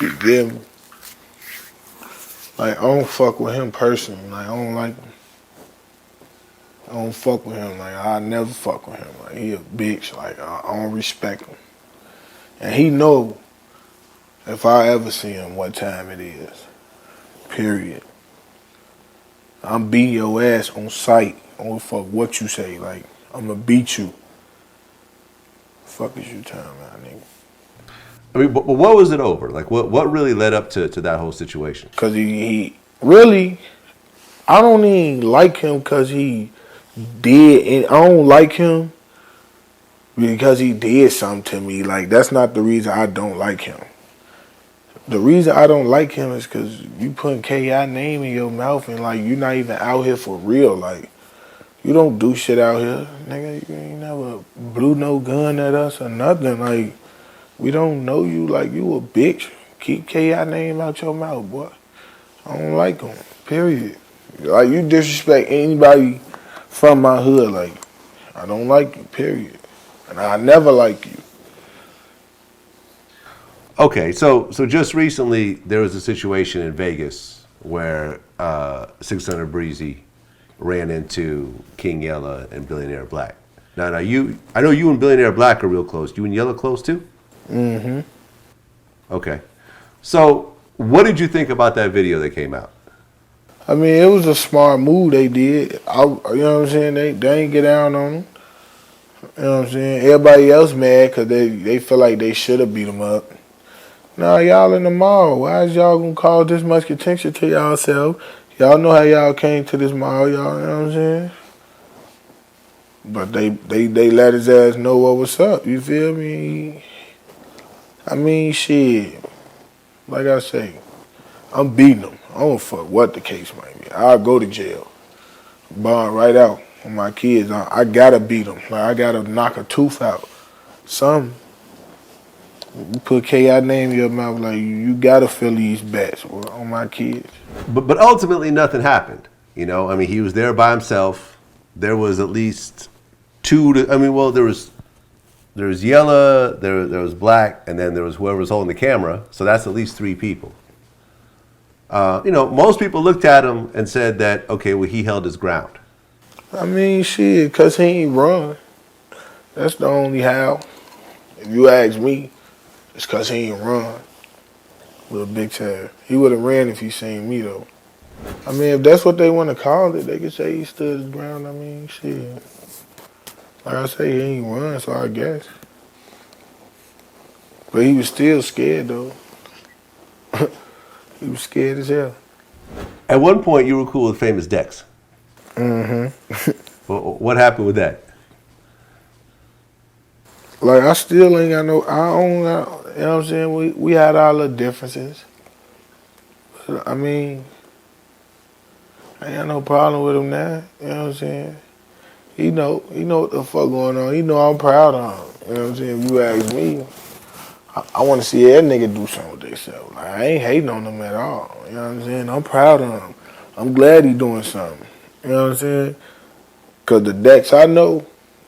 Speaker 2: You feel me? Like, I don't fuck with him personally. Like, I don't like him. I don't fuck with him. Like, I never fuck with him. Like, he a bitch. Like, I don't respect him. And he know if I ever see him what time it is. Period. I'm beating your ass on sight. I don't fuck what you say. Like, I'm gonna beat you. Fuck is you talking about, nigga?
Speaker 1: I mean, but what was it over? Like, what really led up to that whole situation?
Speaker 2: Because he really, I don't even like him because he did, and I don't like him because he did something to me. Like, that's not the reason I don't like him. The reason I don't like him is because you putting K.I. name in your mouth and, like, you're not even out here for real. Like, you don't do shit out here. Nigga, you ain't never blew no gun at us or nothing. Like, we don't know you. Like, you a bitch. Keep K.I. name out your mouth, boy. I don't like him, period. Like, you disrespect anybody from my hood, like, I don't like you, period. And I never like you.
Speaker 1: Okay, so just recently there was a situation in Vegas where 600 Breezy ran into King Yella and Billionaire Black. Now I know you and Billionaire Black are real close. You and Yella close too?
Speaker 2: Mm-hmm.
Speaker 1: Okay. So what did you think about that video that came out?
Speaker 2: I mean, it was a smart move they did. You know what I'm saying? They ain't get down on them. You know what I'm saying? Everybody else mad because they feel like they should have beat them up. Nah, y'all in the mall. Why is y'all gonna call this much attention to y'allself? Y'all know how y'all came to this mall, y'all, you know what I'm saying? But they let his ass know what was up, you feel me? I mean, shit. Like I say, I'm beating him. I don't fuck what the case might be. I'll go to jail. Bond right out on my kids. I gotta beat them. Like, I gotta knock a tooth out. Something. You put K.I. name in your mouth, like, you gotta fill these bets on my kids.
Speaker 1: But ultimately nothing happened. You know, I mean, he was there by himself. There was at least two. There was Yella, there was Black, and then there was whoever was holding the camera. So that's at least 3 people. Most people looked at him and said that, okay, well, he held his ground.
Speaker 2: I mean, shit, because he ain't run. That's the only how. If you ask me, it's because he ain't run with a big tab. He would have ran if he seen me, though. I mean, if that's what they want to call it, they could say he stood his ground. I mean, shit. Like I say, he ain't run, so I guess. But he was still scared, though. He was scared as hell.
Speaker 1: At one point, you were cool with Famous Dex.
Speaker 2: Mm-hmm.
Speaker 1: What happened with that?
Speaker 2: Like, I still ain't got no, I don't got, you know what I'm saying? We had our little differences. But, I mean, I ain't got no problem with him now, you know what I'm saying? He know what the fuck going on. He know I'm proud of him, you know what I'm saying? If you ask me, I want to see that nigga do something with themselves. Like, I ain't hating on him at all, you know what I'm saying? I'm proud of him. I'm glad he doing something, you know what I'm saying? Because the Dex I know,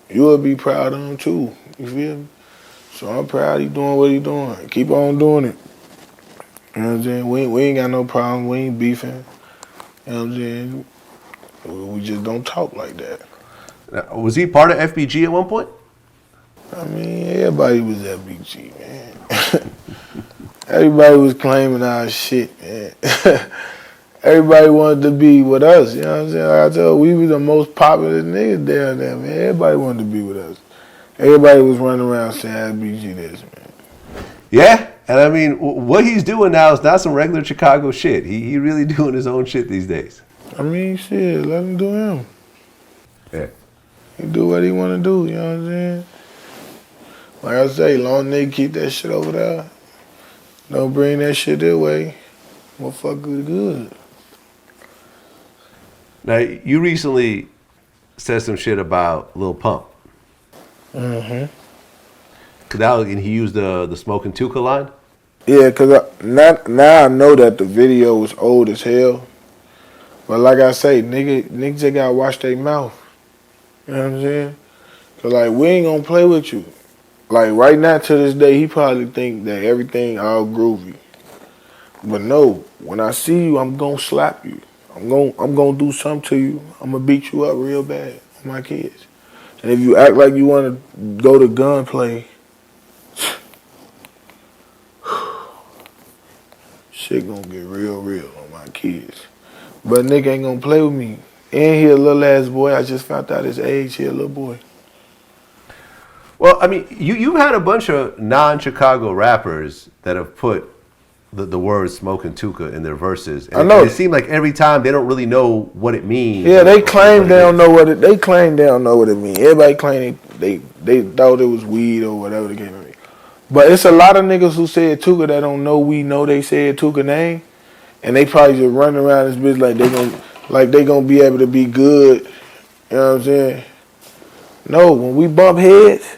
Speaker 2: you would be proud of him too. You feel me? So I'm proud he doing what he doing. Keep on doing it. You know what I'm saying? We ain't got no problem. We ain't beefing. You know what I'm saying? We just don't talk like that.
Speaker 1: Now, was he part of FBG at one point?
Speaker 2: I mean, everybody was FBG, man. Everybody was claiming our shit, man. Everybody wanted to be with us, you know what I'm saying? Like I told you, we were the most popular niggas down there, man. Everybody wanted to be with us. Everybody was running around saying FBG this, man.
Speaker 1: Yeah, and I mean, what he's doing now is not some regular Chicago shit. He really doing his own shit these days.
Speaker 2: I mean, shit, let him do him.
Speaker 1: Yeah.
Speaker 2: He do what he want to do, you know what I'm saying? Like I say, long nigga keep that shit over there. Don't bring that shit their way. Motherfucker good.
Speaker 1: Now, you recently said some shit about Lil Pump.
Speaker 2: Mm-hmm.
Speaker 1: And he used the smoking Tuka line?
Speaker 2: Yeah, because now I know that the video was old as hell. But like I say, niggas just gotta watch their mouth. You know what I'm saying? Cause like, we ain't gonna play with you. Like right now to this day, he probably think that everything all groovy. But no, when I see you, I'm gonna slap you. I'm gonna do something to you. I'm gonna beat you up real bad with my kids. And if you act like you wanna go to gunplay, shit gonna get real on my kids. But nigga ain't gonna play with me. And he a little ass boy. I just found out his age. He a little boy.
Speaker 1: Well, I mean, you had a bunch of non-Chicago rappers that have put the word smoking Tuka in their verses. And
Speaker 2: I know.
Speaker 1: It seemed like every time they don't really know what it means.
Speaker 2: Yeah, they claim they don't know what it. They claim they don't know what it means. Everybody claim they thought it was weed or whatever the case may be. But it's a lot of niggas who said Tuka that don't know we know they said Tuka name, and they probably just running around this bitch like they gonna be able to be good. You know what I'm saying? No, when we bump heads,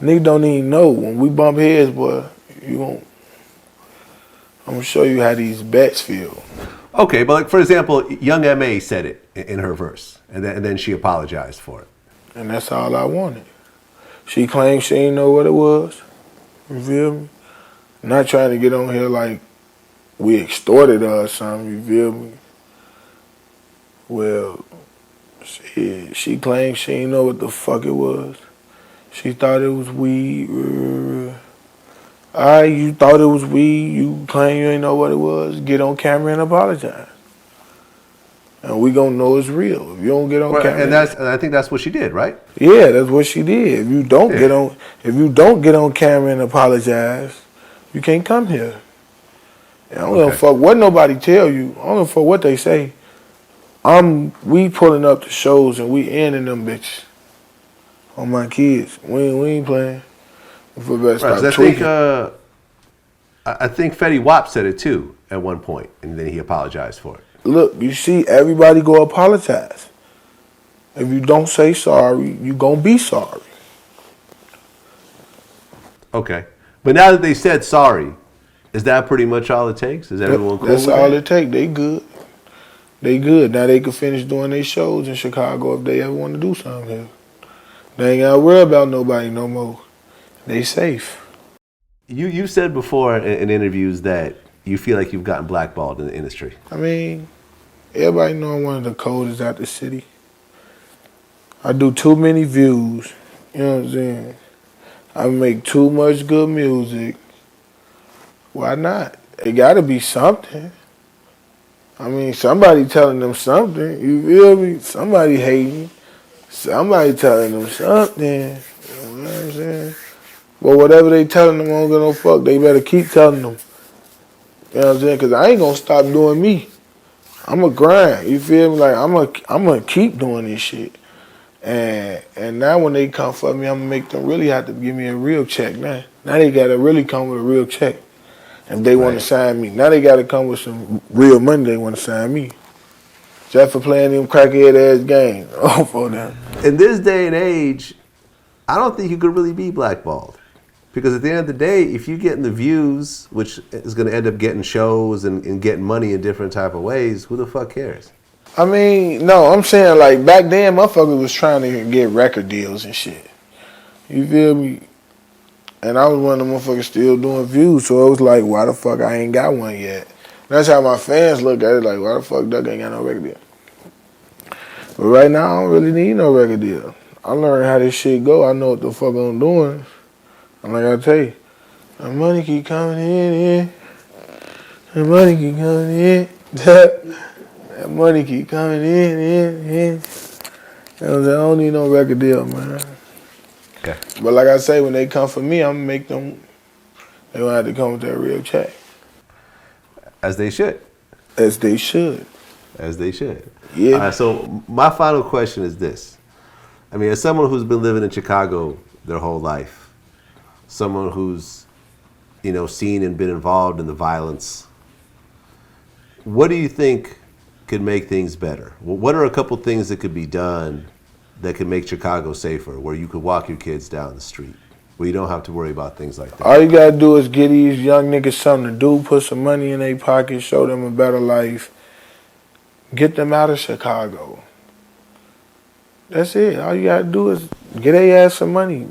Speaker 2: niggas don't even know. When we bump heads, boy, I'm gonna show you how these bats feel.
Speaker 1: Okay, but like for example, Young M.A. said it in her verse, and then she apologized for it.
Speaker 2: And that's all I wanted. She claimed she didn't know what it was. You feel me? Not trying to get on here like we extorted her or something, you feel me? Well, she claimed she didn't know what the fuck it was. She thought it was weed. Alright, you thought it was weed, you claim you ain't know what it was, get on camera and apologize. And we gonna know it's real. If you don't get on camera.
Speaker 1: And I think that's what she did, right?
Speaker 2: Yeah, that's what she did. If you don't get on camera and apologize, you can't come here. And I don't give a fuck what nobody tell you. I don't give a fuck what they say. We pulling up the shows and we ending them bitches on my kids. We ain't playing. For best
Speaker 1: right, I think Fetty Wap said it too at one point, and then he apologized for it.
Speaker 2: Look, you see, everybody go apologize. If you don't say sorry, you gonna be sorry.
Speaker 1: Okay, but now that they said sorry, is that pretty much all it takes? Is everyone cool?
Speaker 2: That's all it takes. They good. They good. Now they can finish doing their shows in Chicago if they ever want to do something here. They ain't gotta worry about nobody no more. They safe.
Speaker 1: You said before in interviews that you feel like you've gotten blackballed in the industry?
Speaker 2: I mean, everybody know I'm one of the coldest out the city. I do too many views, you know what I'm saying? I make too much good music. Why not? It gotta be something. I mean, somebody telling them something, you feel me? Somebody hating, somebody telling them something, you know what I'm saying? But whatever they telling them, I don't give no fuck. They better keep telling them. You know what I'm saying? Because I ain't going to stop doing me. I'm a grind. You feel me? Like, I'm gonna keep doing this shit. And now when they come for me, I'm going to make them really have to give me a real check now. Now they got to really come with a real check if they want to sign me. Now they got to come with some real money they want to sign me. Just for playing them crackhead-ass games. Oh, for them.
Speaker 1: In this day and age, I don't think you could really be blackballed. Because at the end of the day, if you're getting the views, which is going to end up getting shows and getting money in different type of ways, who the fuck cares?
Speaker 2: I mean, no, I'm saying like back then, motherfuckers was trying to get record deals and shit. You feel me? And I was one of them motherfuckers still doing views, so it was like, why the fuck I ain't got one yet? That's how my fans look at it, like, why the fuck Duck ain't got no record deal? But right now, I don't really need no record deal. I learned how this shit go. I know what the fuck I'm doing. And like I tell you, the money keep coming in. The money keep coming in. That money keep coming in. You know what I'm saying? I don't need no record deal, man.
Speaker 1: Okay.
Speaker 2: But like I say, when they come for me, I'm gonna make them, they gonna have to come with that real check.
Speaker 1: As they should.
Speaker 2: As they should.
Speaker 1: As they should.
Speaker 2: Yeah.
Speaker 1: All right, so my final question is this. I mean, as someone who's been living in Chicago their whole life, someone who's, you know, seen and been involved in the violence, what do you think could make things better? What are a couple things that could be done that could make Chicago safer, where you could walk your kids down the street, where you don't have to worry about things like that?
Speaker 2: All you gotta do is get these young niggas something to do, put some money in their pocket, show them a better life, get them out of Chicago. That's it. All you gotta do is get their ass some money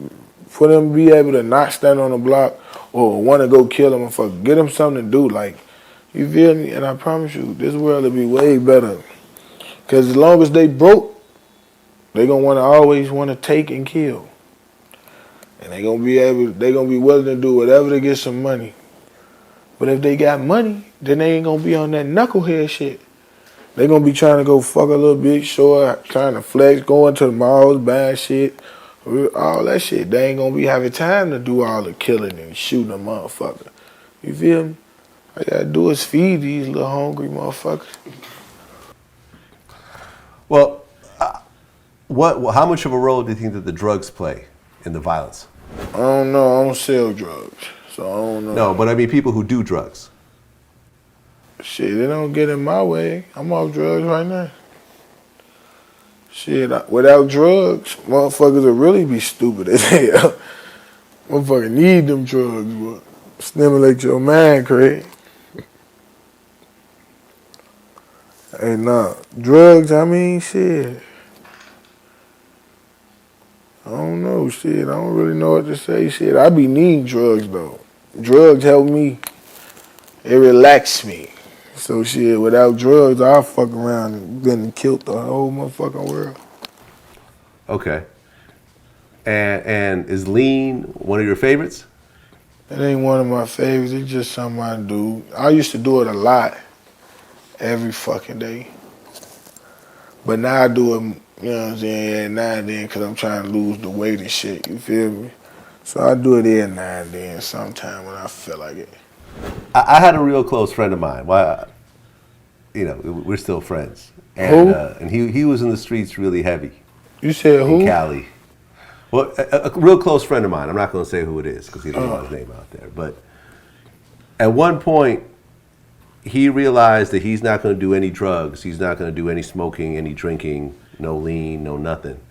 Speaker 2: for them to be able to not stand on the block or want to go kill them and fuck. Get them something to do. Like, you feel me? And I promise you, this world will be way better. Because as long as they broke, they gonna always want to take and kill. And they gonna be willing to do whatever to get some money. But if they got money, then they ain't gonna be on that knucklehead shit. They gonna be trying to go fuck a little bit short, trying to flex, going to the malls, buying shit, all that shit. They ain't gonna be having time to do all the killing and shooting a motherfucker. You feel me? All you gotta do is feed these little hungry motherfuckers.
Speaker 1: Well, how much of a role do you think that the drugs play in the violence?
Speaker 2: I don't know. I don't sell drugs, so I don't know.
Speaker 1: No, but I mean people who do drugs.
Speaker 2: Shit, they don't get in my way. I'm off drugs right now. Shit, without drugs, motherfuckers would really be stupid as hell. Motherfucker need them drugs, but stimulate your mind, Craig. Hey, nah, drugs, I mean, shit. I don't know, shit. I don't really know what to say, shit. I be needing drugs, though. Drugs help me. It relax me. So, shit, without drugs, I'll fuck around and been killed the whole motherfucking world.
Speaker 1: Okay. And is lean one of your favorites?
Speaker 2: It ain't one of my favorites. It's just something I do. I used to do it a lot, every fucking day. But now I do it, you know what I'm saying, now and then, because I'm trying to lose the weight and shit, you feel me? So I do it every now and then, sometime when I feel like it.
Speaker 1: I had a real close friend of mine. Well, you know, we're still friends. And,
Speaker 2: Who?
Speaker 1: And he was in the streets really heavy.
Speaker 2: You said who?
Speaker 1: In Cali. Well, a real close friend of mine. I'm not going to say who it is because he doesn't want his name out there. But at one point, he realized that he's not going to do any drugs. He's not going to do any smoking, any drinking, no lean, no nothing.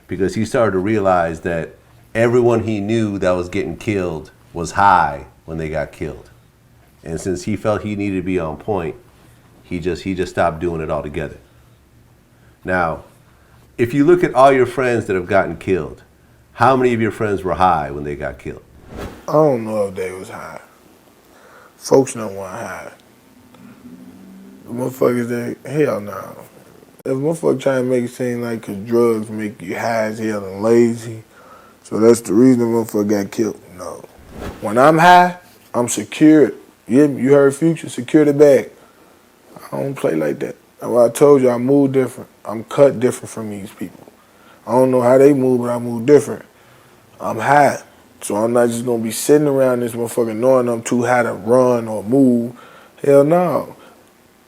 Speaker 1: Because he started to realize that everyone he knew that was getting killed was high when they got killed. And since he felt he needed to be on point, he just stopped doing it altogether. Now, if you look at all your friends that have gotten killed, how many of your friends were high when they got killed?
Speaker 2: I don't know if they was high. Folks don't want high. The motherfuckers, hell no. If motherfucker trying to make it seem like 'cause drugs make you high as hell and lazy, so that's the reason the motherfucker got killed. No. When I'm high, I'm secured. You heard Future, secure the bag. I don't play like that. That's why I told you I move different. I'm cut different from these people. I don't know how they move, but I move different. I'm high. So I'm not just gonna be sitting around this motherfucker knowing I'm too high to run or move. Hell no.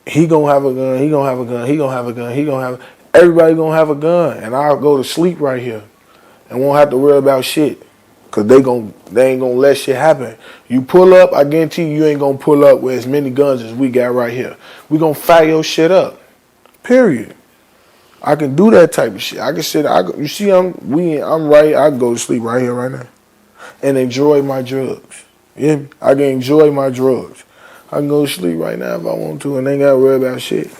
Speaker 2: He gonna have a gun, he gonna have a gun, he gonna have a gun, he gonna have everybody gonna have a gun. And I'll go to sleep right here and won't have to worry about shit. Cause they ain't gonna let shit happen. You pull up, I guarantee you ain't gonna pull up with as many guns as we got right here. We gonna fire your shit up. Period. I can do that type of shit. I can sit. You see, I'm right. I can go to sleep right here, right now, and enjoy my drugs. Yeah, I can enjoy my drugs. I can go to sleep right now if I want to, and ain't gotta worry about shit.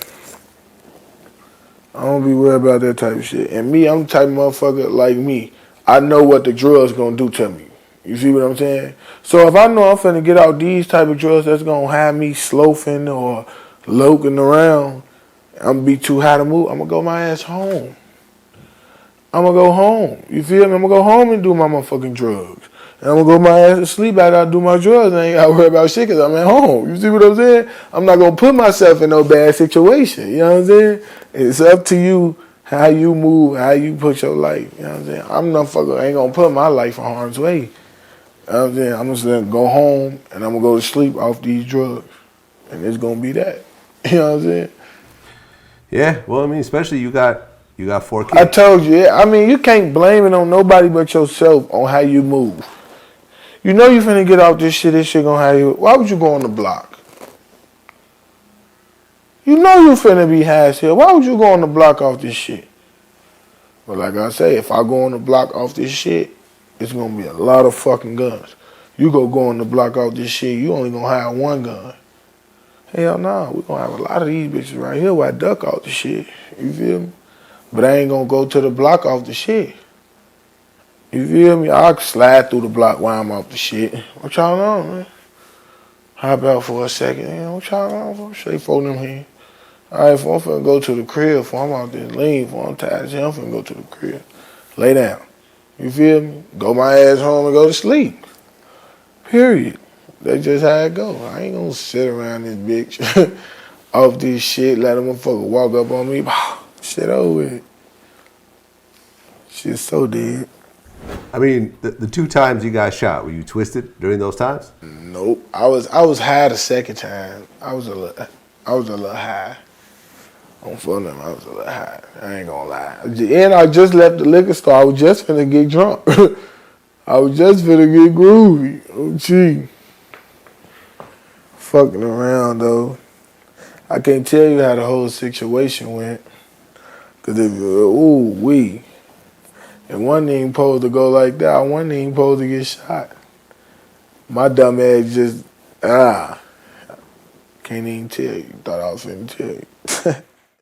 Speaker 2: I don't be worried about that type of shit. And me, I'm the type of motherfucker like me. I know what the drugs gonna do to me. You see what I'm saying? So if I know I'm finna get out these type of drugs that's gonna have me sloafing or loking around, I'm gonna be too high to move. I'm gonna go my ass home. I'm gonna go home. You feel me? I'm gonna go home and do my motherfucking drugs. And I'm gonna go my ass to sleep after I do my drugs. I ain't gotta worry about shit because I'm at home. You see what I'm saying? I'm not gonna put myself in no bad situation. You know what I'm saying? It's up to you how you move, how you put your life. You know what I'm saying? I'm not fucking, I ain't gonna put my life in harm's way. You know what I'm saying? I'm just gonna go home and I'm gonna go to sleep off these drugs. And it's gonna be that. You know what I'm saying?
Speaker 1: Yeah, well, I mean, especially you got 4 kids.
Speaker 2: I told you, I mean, you can't blame it on nobody but yourself on how you move. You know you finna get off this shit gonna have you. Why would you go on the block? You know you finna be high as hell. Why would you go on the block off this shit? But like I say, if I go on the block off this shit, it's gonna be a lot of fucking guns. You go on the block off this shit, you only gonna have one gun. Hell no, we gonna have a lot of these bitches right here where I duck off the shit. You feel me? But I ain't gonna go to the block off the shit. You feel me? I'll slide through the block while I'm off the shit. What y'all on, man? Hop out for a second. Man. What y'all on for? Shake for them here. All right, for I'm finna go to the crib. For I'm out there lean. For I'm tired of shit. I'm finna go to the crib. Lay down. You feel me? Go my ass home and go to sleep. Period. That's just how it go. I ain't gonna sit around this bitch off this shit, let a motherfucker walk up on me. Shit over with. Shit's so dead.
Speaker 1: I mean, the 2 times you got shot, were you twisted during those times?
Speaker 2: Nope. I was high the second time. I was a little high. On phone them, I was a little high. I ain't gonna lie. And I just left the liquor store. I was just finna get drunk. I was just finna get groovy. Oh gee. Fucking around though. I can't tell you how the whole situation went. Cause if and one ain't supposed to go like that, one ain't supposed to get shot. My dumb ass just can't even tell you. Thought I was finna tell you.